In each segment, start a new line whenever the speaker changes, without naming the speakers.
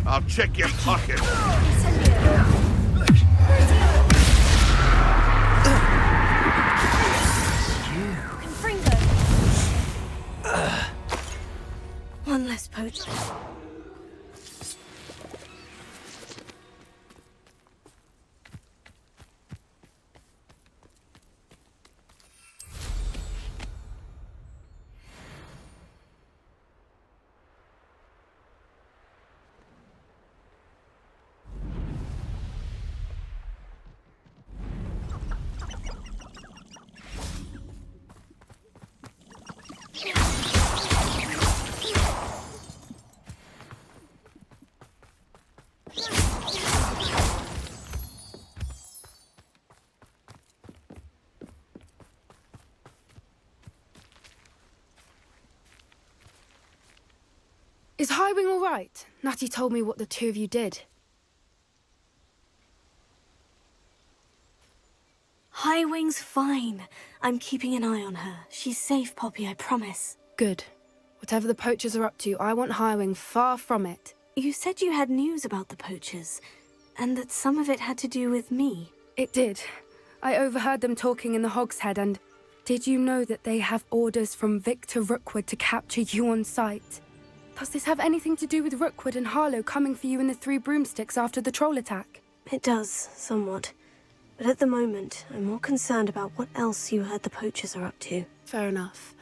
I'll check your pocket.
Confringo. One less poacher.
Is Highwing all right? Natty told me what the two of you did.
Highwing's fine. I'm keeping an eye on her. She's safe, Poppy, I promise.
Good. Whatever the poachers are up to, I want Highwing far from it.
You said you had news about the poachers, and that some of it had to do with me.
It did. I overheard them talking in the Hogshead, and did you know that they have orders from Victor Rookwood to capture you on sight? Does this have anything to do with Rookwood and Harlow coming for you in the Three Broomsticks after the troll attack?
It does, somewhat. But at the moment, I'm more concerned about what else you heard the poachers are up to.
Fair enough.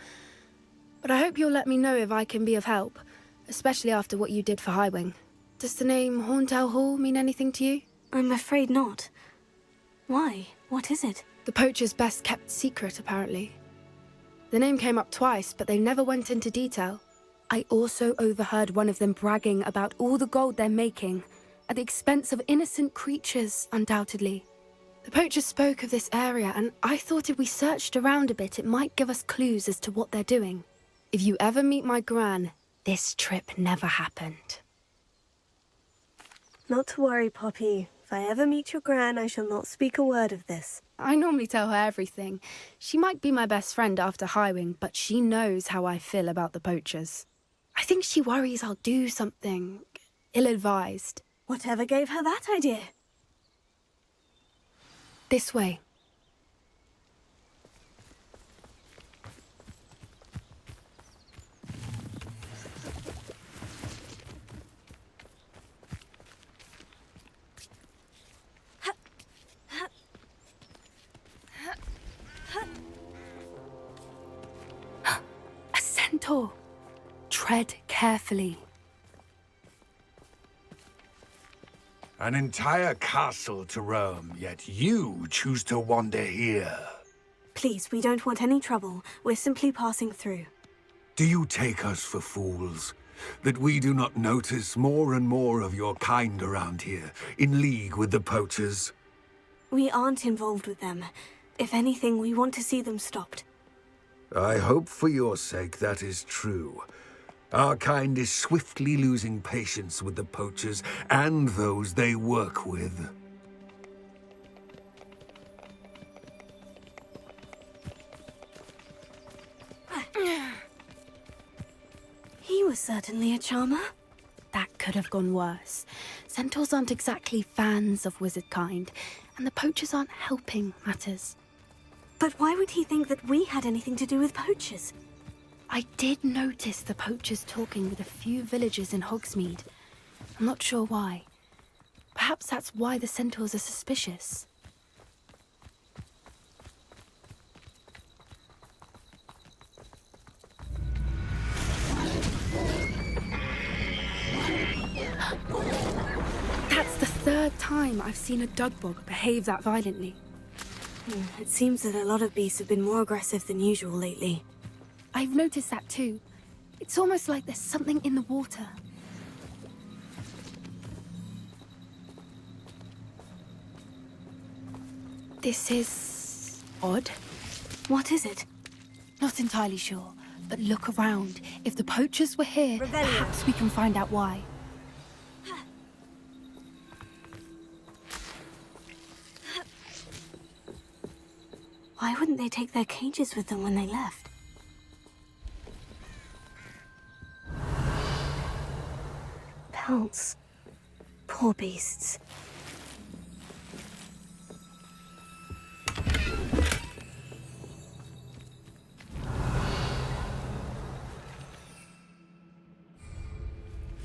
But I hope you'll let me know if I can be of help, especially after what you did for Highwing. Does the name Horntail Hall mean anything to you?
I'm afraid not. Why? What is it?
The poachers' best kept secret, apparently. The name came up twice, but they never went into detail. I also overheard one of them bragging about all the gold they're making, at the expense of innocent creatures, undoubtedly. The poachers spoke of this area, and I thought if we searched around a bit, it might give us clues as to what they're doing. If you ever meet my Gran, this trip never happened.
Not to worry, Poppy. If I ever meet your Gran, I shall not speak a word of this.
I normally tell her everything. She might be my best friend after Highwing, but she knows how I feel about the poachers. I think she worries I'll do something ill-advised.
Whatever gave her that idea?
This way. A centaur. Tread carefully.
An entire castle to roam, yet you choose to wander here.
Please, we don't want any trouble. We're simply passing through.
Do you take us for fools? That we do not notice more and more of your kind around here, in league with the poachers?
We aren't involved with them. If anything, we want to see them stopped.
I hope for your sake that is true. Our kind is swiftly losing patience with the poachers and those they work with.
He was certainly a charmer.
That could have gone worse. Centaurs aren't exactly fans of wizard kind, and the poachers aren't helping matters.
But why would he think that we had anything to do with poachers?
I did notice the poachers talking with a few villagers in Hogsmeade. I'm not sure why. Perhaps that's why the centaurs are suspicious. That's the third time I've seen a Dugbog behave that violently.
It seems that a lot of beasts have been more aggressive than usual lately.
I've noticed that too. It's almost like there's something in the water. This is odd.
What is it?
Not entirely sure, but look around. If the poachers were here, perhaps we can find out why.
Why wouldn't they take their cages with them when they left? Pelts. Poor beasts.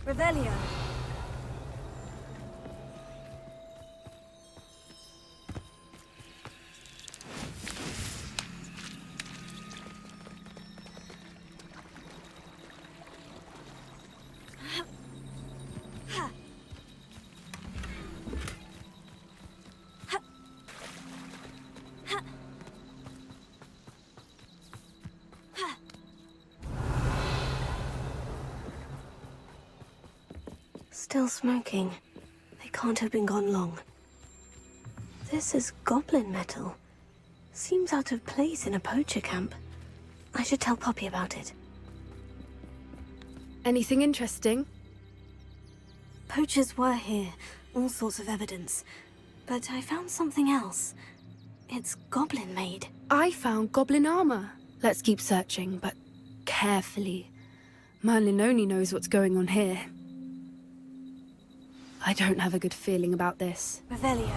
Revelio. Still smoking. They can't have been gone long. This is goblin metal. Seems out of place in a poacher camp. I should tell Poppy about it.
Anything interesting?
Poachers were here, all sorts of evidence. But I found something else. It's goblin made.
I found goblin armor. Let's keep searching, but carefully. Merlin only knows what's going on here. I don't have a good feeling about this.
Revelio.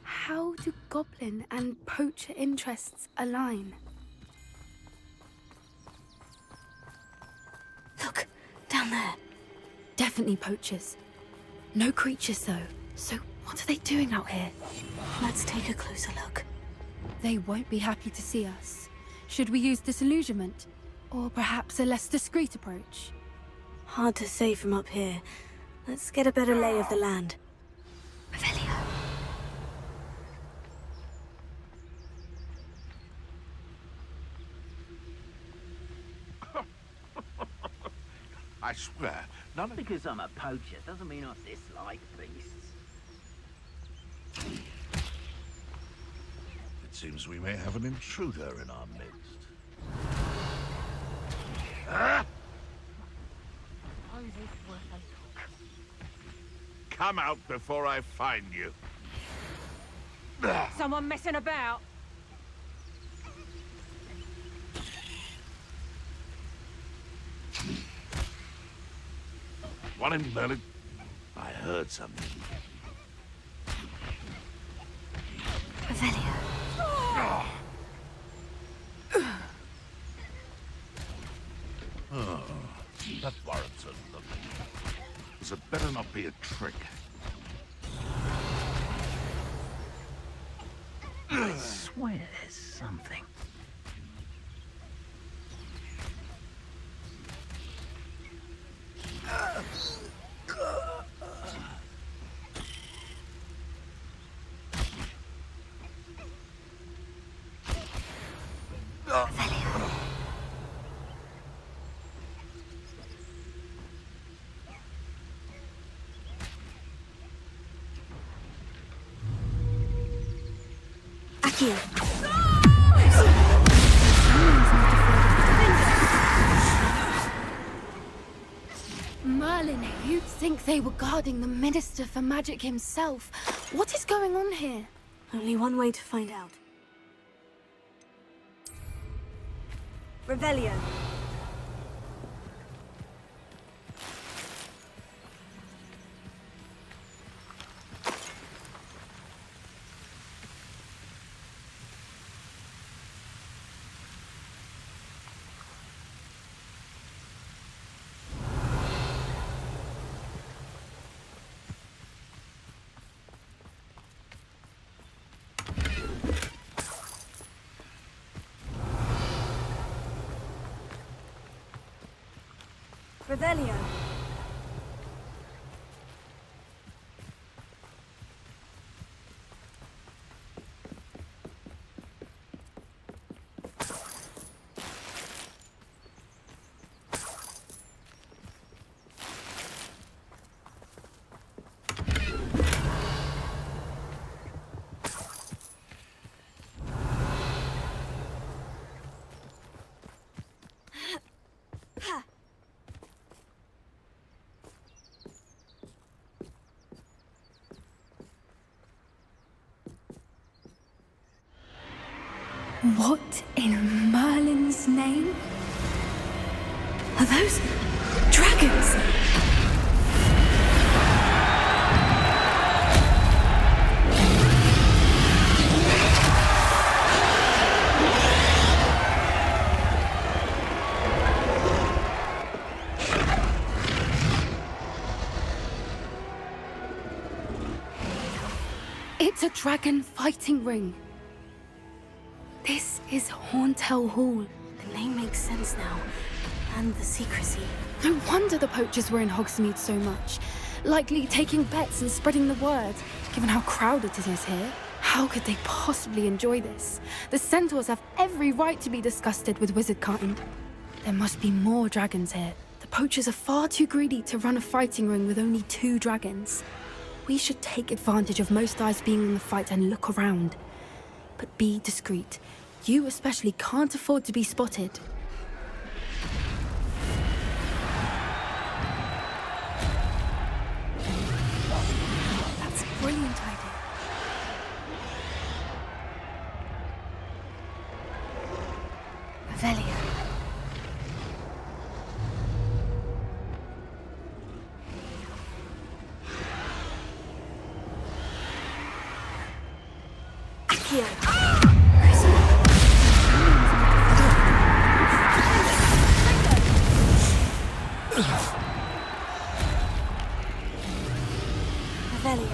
How do goblin and poacher interests align?
Look, down there.
Definitely poachers. No creatures, though. So what are they doing out here?
Let's take a closer look.
They won't be happy to see us. Should we use disillusionment? Or perhaps a less discreet approach?
Hard to say from up here. Let's get a better lay of the land.
Revelio.
I swear, none of
Because I'm a poacher doesn't mean I dislike beasts.
it seems we may have an intruder in our midst. Come out before I find you.
Someone messing about?
One in Merlin. I heard something.
Revelio.
That warrants a look. This had better not be a trick.
I swear there's something.
Accio.
Merlin, you'd think they were guarding the Minister for Magic himself. What is going on here?
Only one way to find out. Revelio. Revelio.
What in Merlin's name?
Are those dragons?
Dragons! It's a dragon fighting ring. This is Horntail Hall.
The name makes sense now. And the secrecy.
No wonder the poachers were in Hogsmeade so much. Likely taking bets and spreading the word, given how crowded it is here. How could they possibly enjoy this? The centaurs have every right to be disgusted with wizardkind. There must be more dragons here. The poachers are far too greedy to run a fighting ring with only 2 dragons. We should take advantage of most eyes being in the fight and look around. But be discreet. You especially can't afford to be spotted.
That's a brilliant idea. Revelio. Accio. Revelio.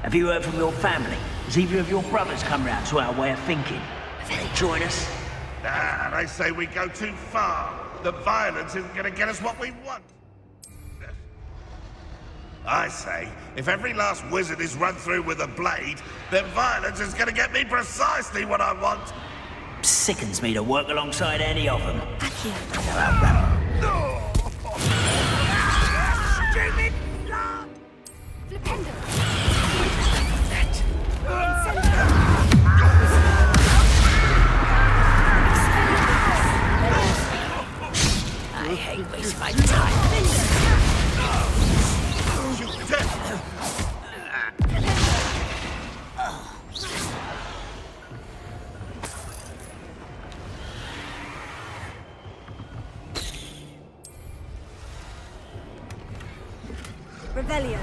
Have you heard from your family? Has either of your brothers come round to our way of thinking? Will they join us?
Nah, they say we go too far. The violence isn't gonna get us what we want. I say, if every last wizard is run through with a blade, then violence is gonna get me precisely what I want.
Sickens me to work alongside any of them.
Accio.
I hate wasting my time.
Shoot dead.
Revelio.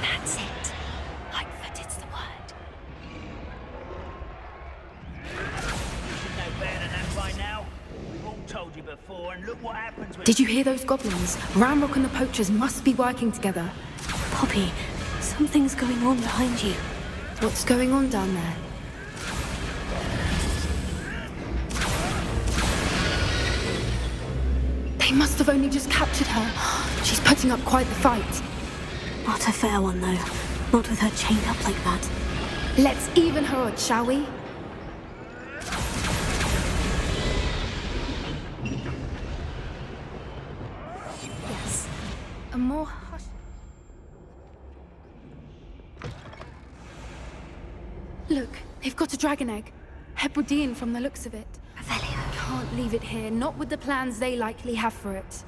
That's it. Lightfoot, it's the word.
You should know better than that by now. We've all told you before, and look what happens when...
Did you hear those goblins? Ramrock and the poachers must be working together.
Poppy, something's going on behind you.
What's going on down there? They must have only just captured her. She's putting up quite the fight.
Not a fair one, though. Not with her chained up like that.
Let's even her odds, shall we?
Yes.
A more hush... Look, they've got a dragon egg. Hebridean from the looks of it.
Revelio.
Can't leave it here, not with the plans they likely have for it.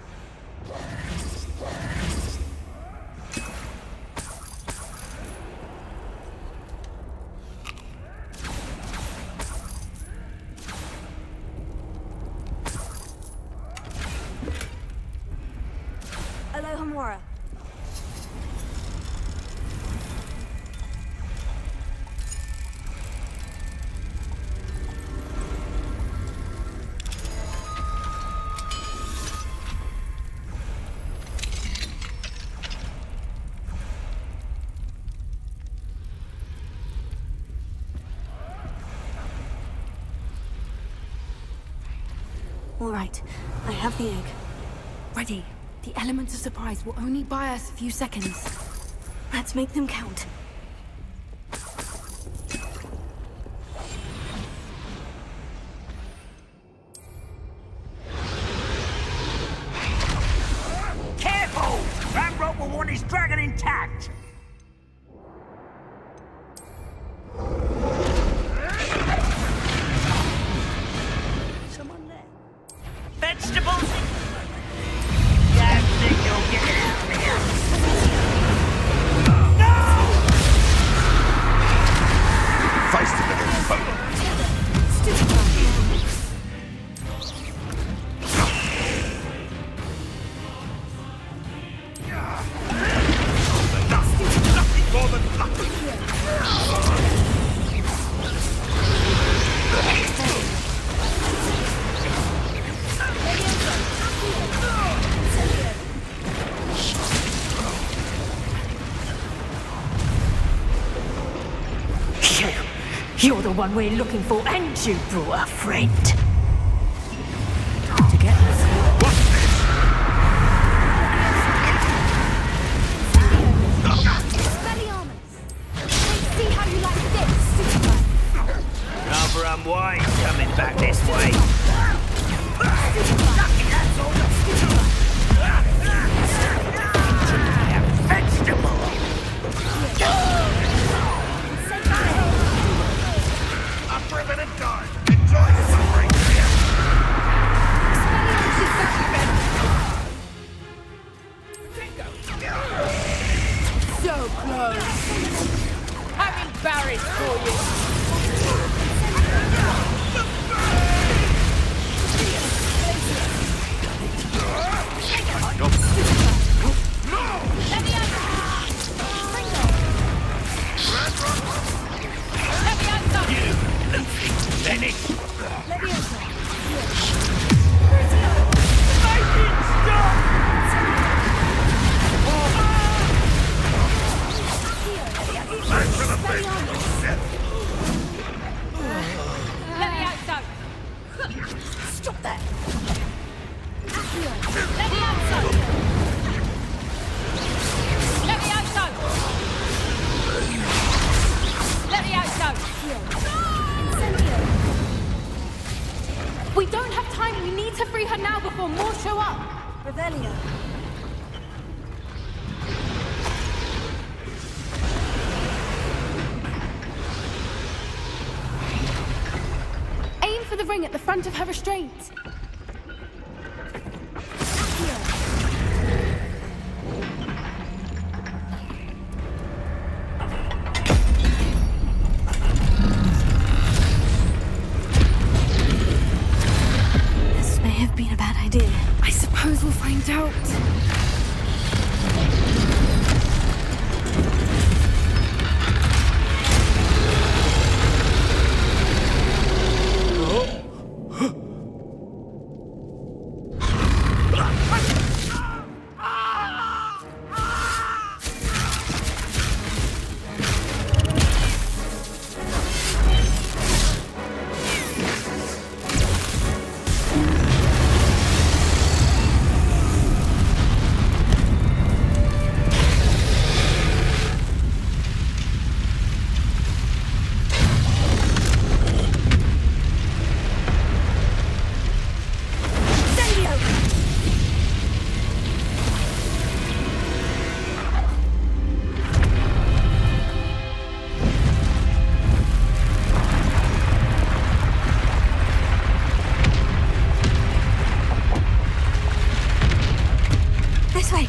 Alohomora. All right, I have the egg.
Ready. The element of surprise will only buy us a few seconds.
Let's make them count.
Careful! Ranrock will want his dragon intact! Someone there? Vegetables? Don't think you'll get out of here! No!
Face to the foe. Nothing more than lucky.
You're the one we're looking for, and you brought a friend. To get us.
What's this?
See how you like this,
Rather unwise coming back this way. Vegetable!
Up for a bit of time. Enjoy the suffering.
So close. I'm embarrassed for you.
Stop that!
We don't have time. We need to free her now before more show up.
Revelio.
Aim for the ring at the front of her restraint.
This may have been a bad idea.
I suppose we'll find out.
This way.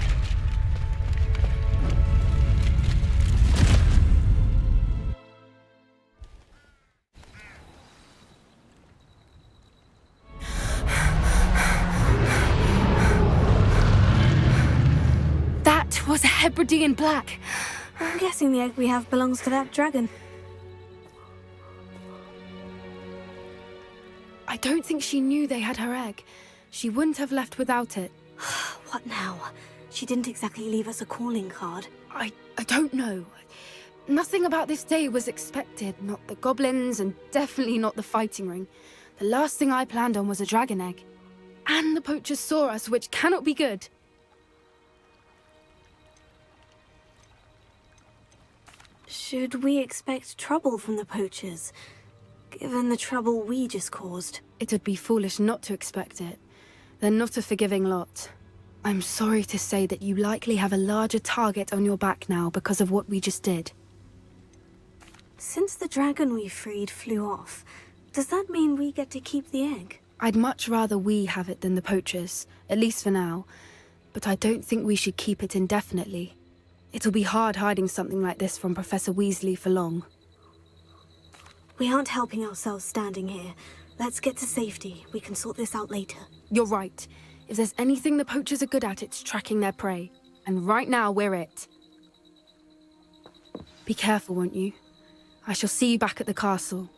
That was a Hebridean black.
I'm guessing the egg we have belongs to that dragon.
I don't think she knew they had her egg. She wouldn't have left without it.
What now? She didn't exactly leave us a calling card.
I don't know. Nothing about this day was expected. Not the goblins, and definitely not the fighting ring. The last thing I planned on was a dragon egg. And the poachers saw us, which cannot be good.
Should we expect trouble from the poachers, given the trouble we just caused?
It would be foolish not to expect it. They're not a forgiving lot. I'm sorry to say that you likely have a larger target on your back now because of what we just did.
Since the dragon we freed flew off, does that mean we get to keep the egg?
I'd much rather we have it than the poachers, at least for now. But I don't think we should keep it indefinitely. It'll be hard hiding something like this from Professor Weasley for long.
We aren't helping ourselves standing here. Let's get to safety. We can sort this out later.
You're right. If there's anything the poachers are good at, it's tracking their prey. And right now, we're it. Be careful, won't you? I shall see you back at the castle.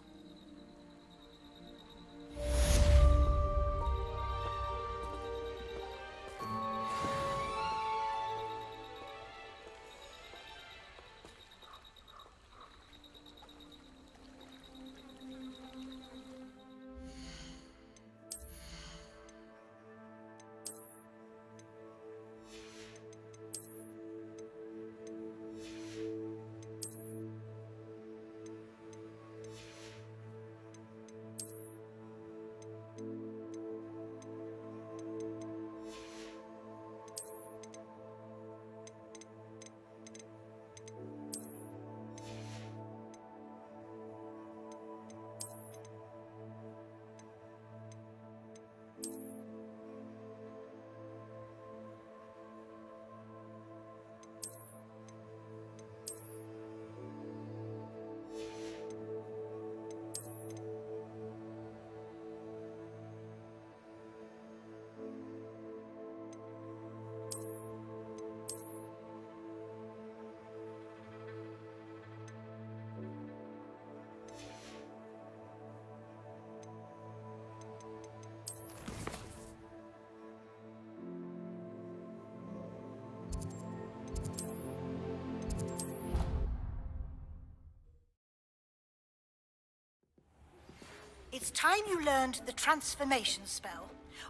It's time you learned the transformation spell.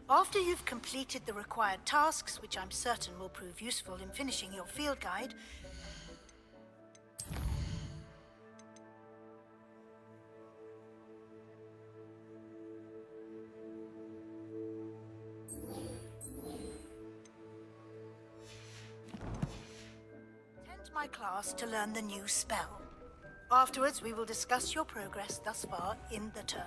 After you've completed the required tasks, which I'm certain will prove useful in finishing your field guide, attend my class to learn the new spell. Afterwards, we will discuss your progress thus far in the term.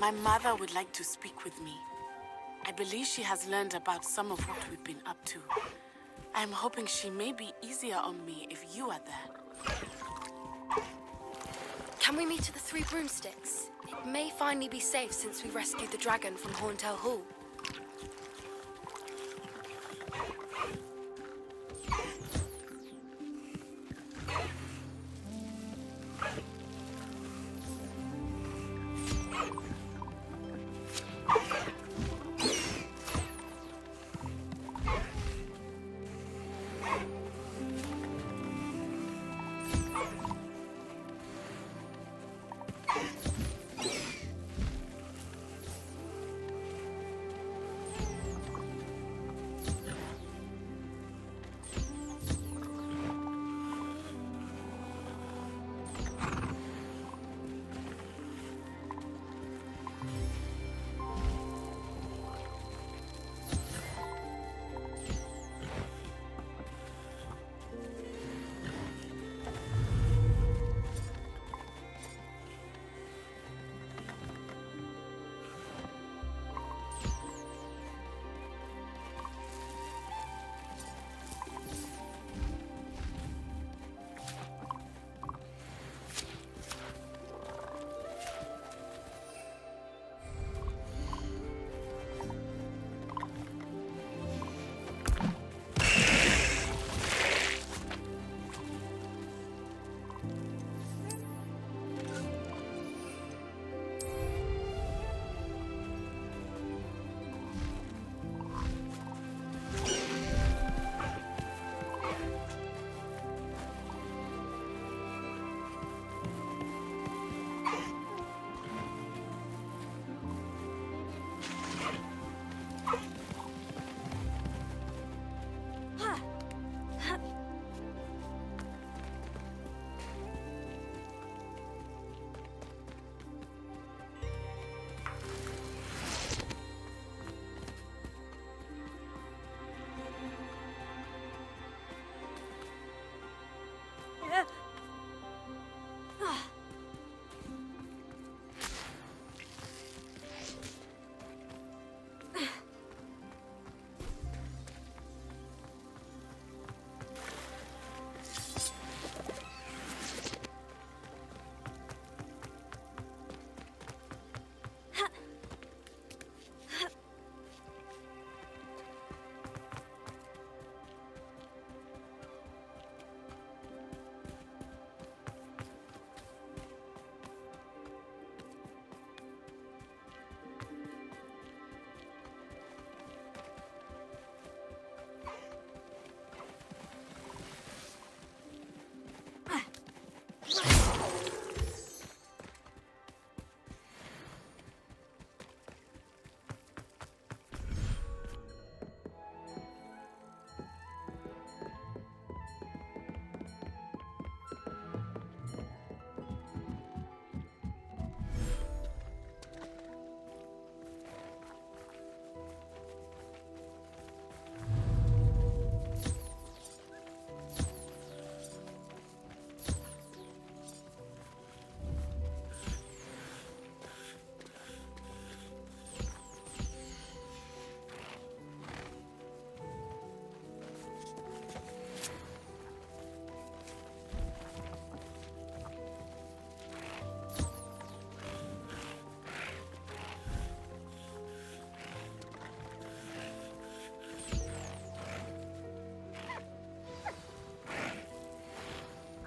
My mother would like to speak with me. I believe she has learned about some of what we've been up to. I'm hoping she may be easier on me if you are there.
Can we meet at the Three Broomsticks? It may finally be safe since we rescued the dragon from Horntail Hall.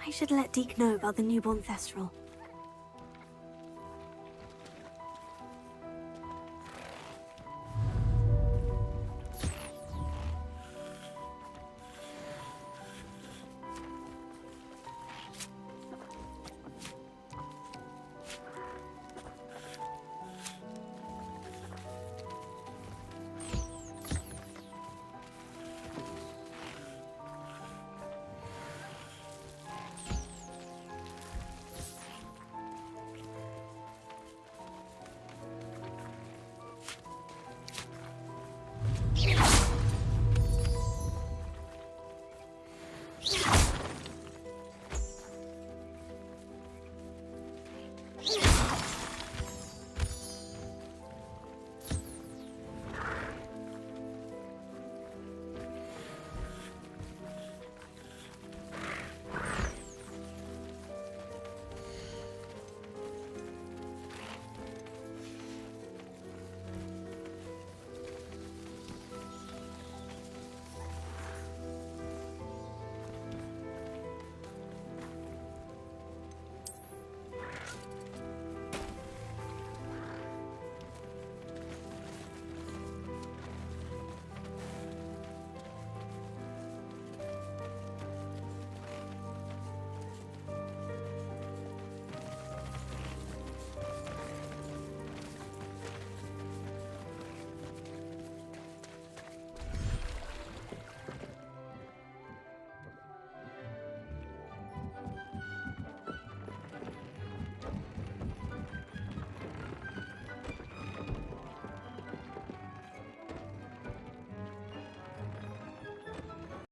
I should let Deke know about the newborn Thestral.